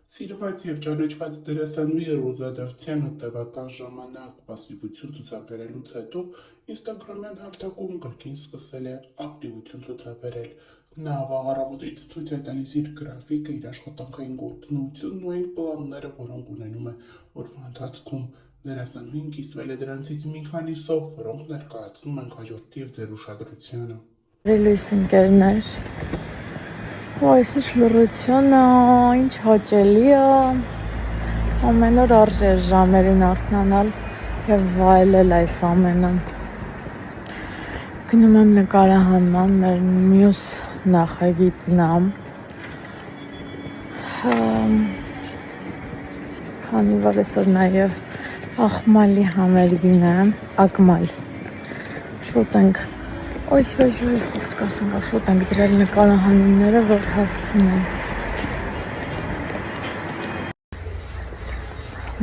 Սիրված և ճանաչված դերասանուհի Ռոզա Դավթյանը տևական ժամանակ պասիվություն ցուցաբերելուց հետո ինստագրամյան հարթակում կրկին սկսել է ակտիվություն ցուցաբերել։ Նա վաղ առավոտից ցույց է տալիս իր գրաֆիկը, իր աշխատանքային գործունեությունն ու այն պլանները, որոնք ունենում է օրվա ընթացքում։ Դերասանուհին կիսվել է դրանցից մի քանիսով, որոնք ներկայացնում ենք հաջորդի և ձեր ուշադրությանը։ Լույս ընկերներ, այս ինչ լռությունը, ինչ հաճելի է, ամեն օր արժե ժամերին արթնանալ և վայելել այս ամենը։ Գնում եմ նկարահանման, մեր մյուս նախագիծն է, քանի որ այսօր նաև աղմալի համերգին է, ակմալ, շուտ ենք, շուտ ենք դրել նկարահանումները, որ հասցնեն։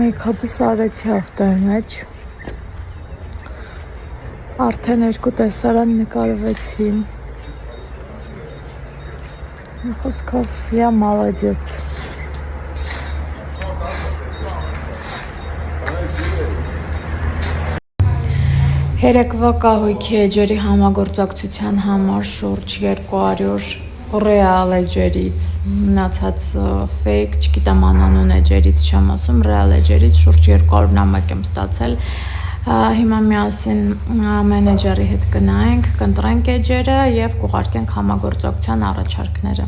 Մեյքափս արեցի ավտոյի մեջ, արդեն 2 տեսարան նկարվեցի, մի խոսքով, я молодец։ Երեկվա կահույքի էջերի համագործակցության համար շուրջ 200 ռեալ էջերից, մնացած ֆեյք, չգիտեմ անանուն էջերից չեմ ասում, ռեալ էջերից շուրջ 200 նամակ եմ ստացել։ Հիմա միասին մենեջերի հետ գնայինք, կընտրենք էջերը և կուղարկենք համագործակցության առաջարկները։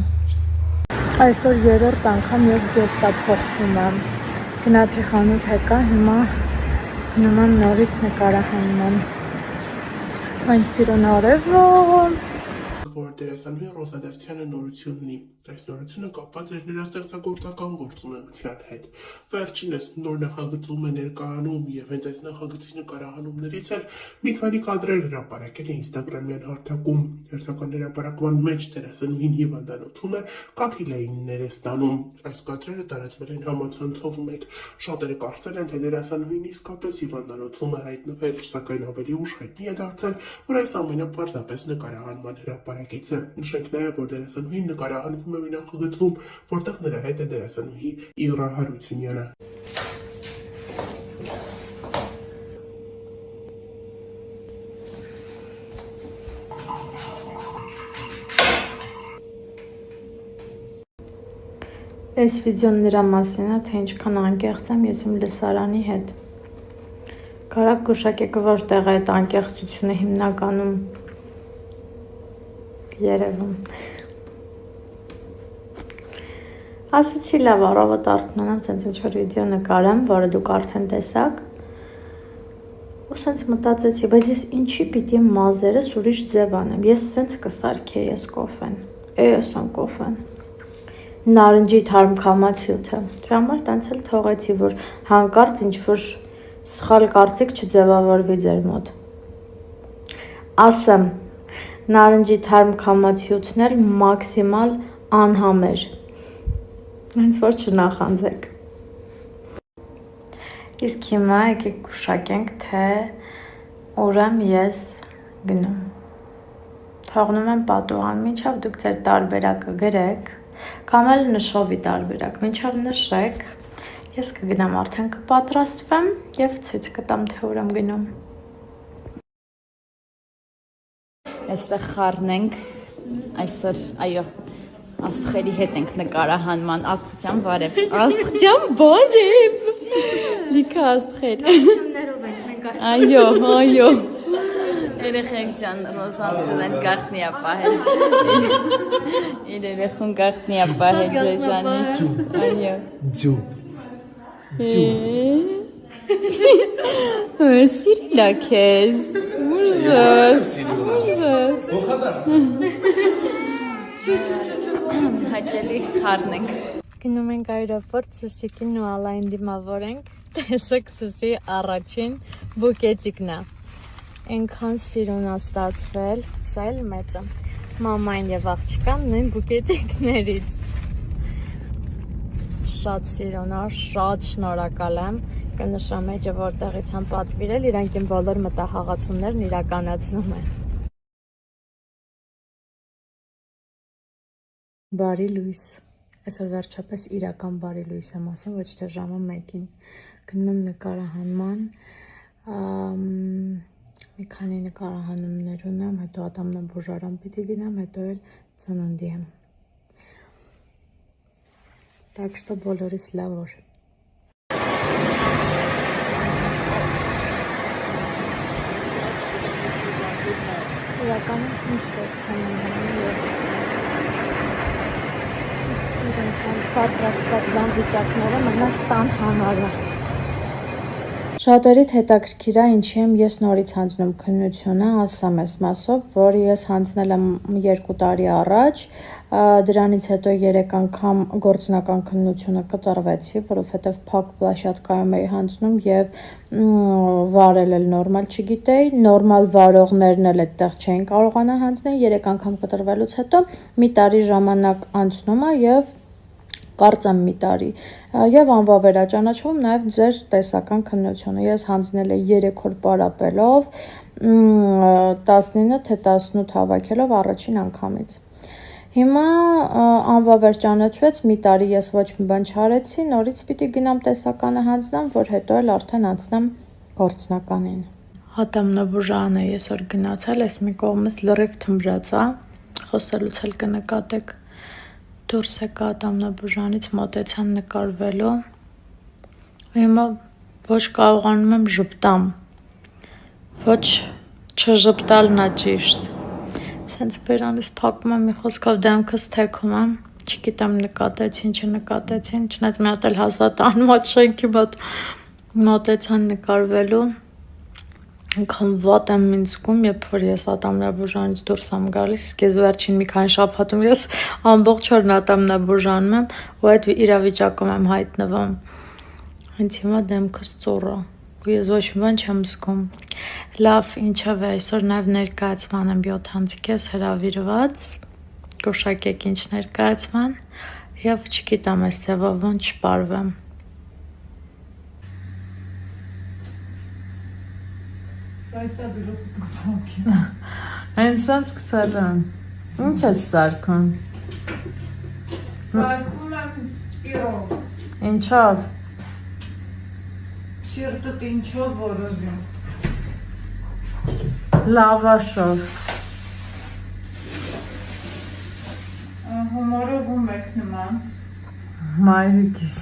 Այսօր 3-րդ անգամ ես գեստափոխվում եմ, գնացի խանութ եկա, հիմա նման նորից նկարահանման։ Այն սիրուն արևը, որ դերասանուհի Ռոզա Դավթյանը նորություն ունի։ Այս նորությունը կապված էր նրա ստեղծագործական գործունեության հետ։ Վերջինս նոր նախագծում է ներկայանում և հենց այս նախագծի նկարահանումներից էլ մի քանի կադրեր հրապարակել է ինստագրամյան հարթակում։ Հերթական հրապարակման մեջ դերասանուհին հիվանդանոցում է, կաթիլեիններ է ստանում։ Այս կադրերը տարածվել են համացանցով մեկ։ Շատերը կարծել են, թե դերասանուհին իսկապես հիվանդանոցում է հայտնվել, սակայն ավելի ուշ հայտնի է դարձել, որ այս ամենը պարզապես նկարահանման հրապարակից է։ Նշենք նաև, որ դերասանուհին նկարահանվում է մի նախագծում, որտեղ նրա հետ է դերասանուհի Իռա Հարությունյանը։ Այս վիդեոն նրա մասին է, թե ինչքան անկեղծ եմ ես իմ լսարանի հետ։ Կարակ գուշակեք, որտեղ է այդ անկեղծությունը հիմնականում երևում։ Ասացի լավ, առավոտ արթնանամ, սենց ինչ-որ վիդեո նկարեմ, որը դուք արդեն տեսաք։ Ու սենց մտածեցի, բայց ես ինչի պիտի մազերս ուրիշ ձև անեմ, ես սենց կսարքեի ես կոֆեն, ես ան կոֆեն։ Նարնջի թարմ քամացյութը, դրա համար տենց էլ թողեցի, որ հանկարծ ինչ-որ սխալ կարծիք չձևավորվի ձեր մոտ։ Ասեմ, նարնջի թարմ քամացյութն էլ մաքսիմալ անհամեր, հենց որ չնախանձեք։ Իսկ հիմա եկեք գուշակենք, թե ուր եմ ես գնում։ Թողնում եմ պատուհան, մինչև դուք ձեր տարբերակը գրեք, կամ էլ նշովի տարբերակ, մինչև նշեք, ես կգնամ արդեն կպատրաստվեմ և ցույց կտամ, թե ուր եմ գնում։ Այստեղ խառնենք, այսօր, այո, աստղերի հետ ենք նկարահանման, աստղջան բարև, աստղջան բարև, լիքը աստղեր, այո, երեխեք ջան, Ռոզան ձնեց գաղտնի է պահել, իր երեխուն գաղտնի է պահել ձեզանից, այո, սիրիլ է քեզ, ուժս, հաճելի խառնենք։ Գնում ենք այրոպորտ, Սուսիկին ու Ալային դիմավոր ենք, տեսեք Սուսի առաջին բուկետիկն է, ենքան սիրուն է ստացվել, սա էլ մեծը, մամային և աղջկան նույն բուկետիկներից, շատ սիրուն է, շատ շնորհակալ եմ, կնշամ էջը որտեղից եմ պատվիրել, իրանք իմ բոլոր մտահաղացումներն իրականացնում են։ Բարի լույս։ Այսօր վերջապես իրական բարի լույս եմ ասում, ոչ թե ժամը 1-ին։ Գնում եմ նկարահանման, մի քանի նկարահանումներ ունեմ, հետո ատամնաբուժարան պիտի գնամ, հետո էլ ծննդի եմ։ Так что բոլորիս լավ օր։ Իրականում ինչ տեսք եմ ունենում ես։ Սիրեմ սենց պատրաստված բան վիճակները մնաց տան հանարը։ Շատերիդ հետաքրքիր է ինչի եմ ես նորից հանձնում քննությունը, ասամ ես մասով, որ ես հանձնել եմ 2 տարի առաջ, դրանից հետո 3 անգամ գործնական քննությունը կտրվեցի, որովհետև փակ պլաշատկայում էի հանձնում եւ վարել էլ նորմալ չգիտեի, նորմալ վարողներն էլ այդտեղ չէին կարողանա հանձնել, 3 անգամ կտրվելուց հետո մի տարի ժամանակ անցնում է եւ կարծեմ մի տարի եւ անվավերաճանաչվում նաեւ ձեր տեսական քննությունը ես հանձնել եմ 3 օր պարապելով 19 թե 18 հավաքելով առաջին անգամից հիմա անվավերաճանաչվեց մի տարի ես ոչ մի բան չարեցի նորից պիտի գնամ տեսականը հանձնամ որ հետո էլ արդեն անցնեմ գործնականին ատամնաբուժարանը այսօր գնացել ես մի կողմից լրիվ թմրած է խոսելուց էլ կնկատեք դուրս եկա ատամնաբուժարանից մոտեցան նկարվելու հիմա ոչ կարողանում եմ ժպտամ ոչ չժպտալն է ճիշտ սենց բերանից փակում եմ մի խոսքով դեմքս թեքում եմ չգիտեմ նկատեցին չնկատեցին չնայած մի հատ էլ հաստատ անմոտ շենքի մոտեցան նկարվելու Անկամ վատ եմ ինձ զգում, երբ որ ես ատամնաբուժարանից դուրս եմ գալիս, իսկ ես վերջին մի քանի շաբաթում ես ամբողջ օրն ատամնաբուժարանում եմ ու այդ իրավիճակում եմ հայտնվում։ Հենց հիմա դեմքս ծուռ է ու ես ոչ մի բան չեմ զգում։ Լավ, ինչով է, այսօր նաև ներկայացման եմ 7 անցիկես հրավիրված, գուշակեք ինչ ներկայացման եւ չգիտեմ այս ձևով ոնց չպարվեմ։ Այն սենց կցել եմ, ինչ ես սարքում? Սարքում եմ իրով, Ինչով? սիրտդ ինչով որոզիմ, Լավաշով հումորով ու մեկ նման Մայրիկիս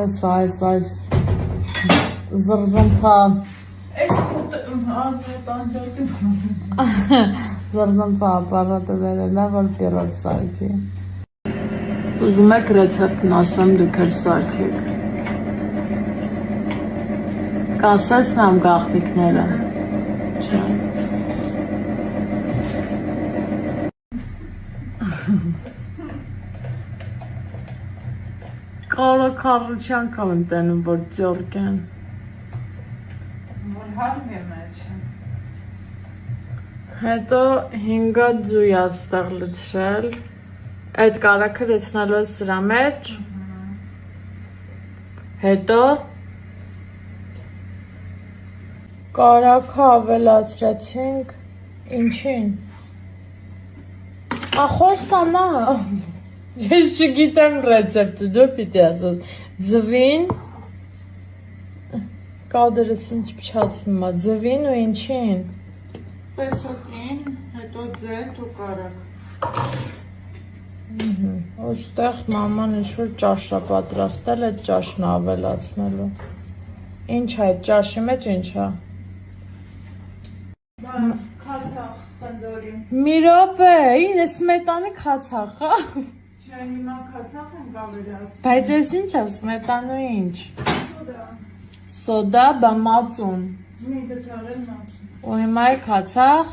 Այս Զրզմփա Ես տանջակի Զրզմփա ապարատը վերել է, որ պիրոտ սարքի Ուզում եք ռեցեպտն ասեմ դուք էլ սարքեք Կասեցնամ գաղտնիքները Չէ Կարոքարության կամ եմ տենում, որ ձորք են որ հարմ է մեջ Հետո 5 ձույ աստեղ լցրել Այդ կարաքը լցնելու ես սրա մեջ Հետո Կարաքը ավելացրեցինք Ինչին Ախորսանա Ես չգիտեմ ռեցեպտը, դու պիտի ասած Ձվին Կադրս ինչ փչացնում է, ձվին ու ինչին Տեսակին, հետո ձետ ու կարակ Ոստեղ մաման ինչ-որ ճաշ է պատրաստել, այդ ճաշն է ավելացնելու Ինչ է, այդ ճաշի մեջ ինչ է Քացախ խնդորիմ Մի րոպե, ինը սմետանի քացախ է Չէ հիմա քացախ են կավերած Բայց ես ինչ է, սմետանու ինչ Սոդա Սոդա, բա մածուն Մի գտարել մացում Ու հիմա է քացախ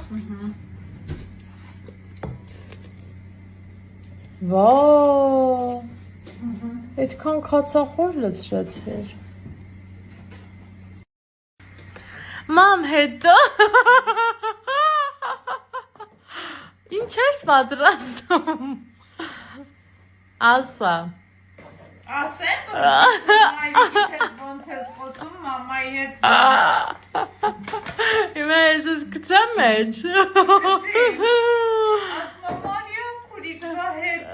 Վաա Այդքան քացախոր լցրեցիր Մամ հետո Ինչ ես պատրաստում Ասա Ասեմ, որ մամայի հետ ոնց ես խոսում, մամայի հետ Հիմա ես ես կծեմ մեջ ասմա Մարիա կուրիկա հետ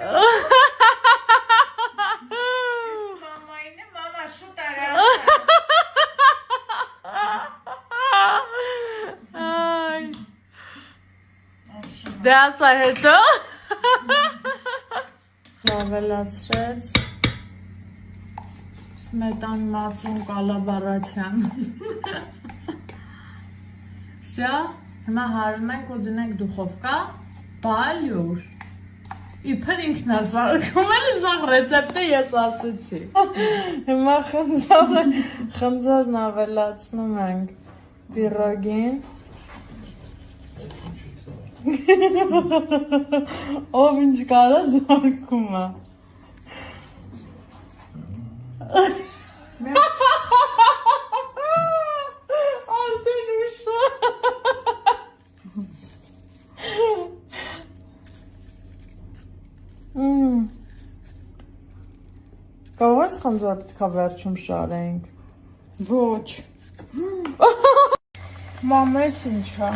Մամային է, մամա շուտ արա։ Ay. Դե ասա հետո։ Ավելացրեց Սմետան Մածուն Կալաբարացյան։ Всё, հիմա հարում ենք ու դնենք դուխովկա, բալյուր։ Իբր ինքնասարքում էլի սաղ ռեցեպտը ես ասեցի։ Հիմա խնձորն ավելացնում ենք պիրոգին։ Ով ինչ կարա զարկում է։ Արդեն ուշ է։ Կարող ես խնձոր պետքա վերջում շարենք։ Ոչ։ Մամես ինչ է։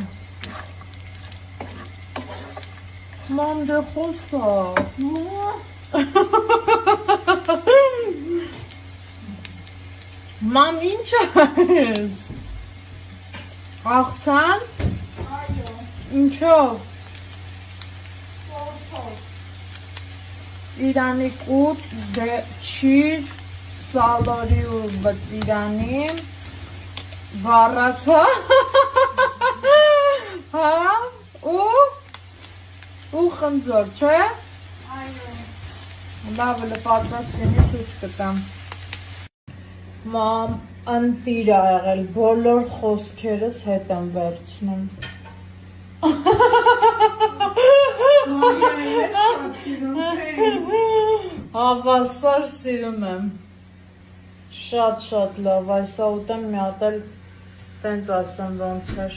Մամ դե խոսա։ Մամ ինչ ես։ Աղցան։ Այո, Ինչով։ փոփոխ։ Ծիրանի կուտ, չիր, սալորի ու բծիրանի, վառացա, հա, ու խնձոր, չէ։ Այո։ Լավ էլ պատրաստ լինի ցույց կտամ։ Մամ ընտիր ա եղել, բոլոր խոսքերս հետ եմ վերցնում։ Հավասար սիրում եմ։ Շատ լավ, այսա ուտեմ մի հատ էլ տենց ասեմ ոնց էր։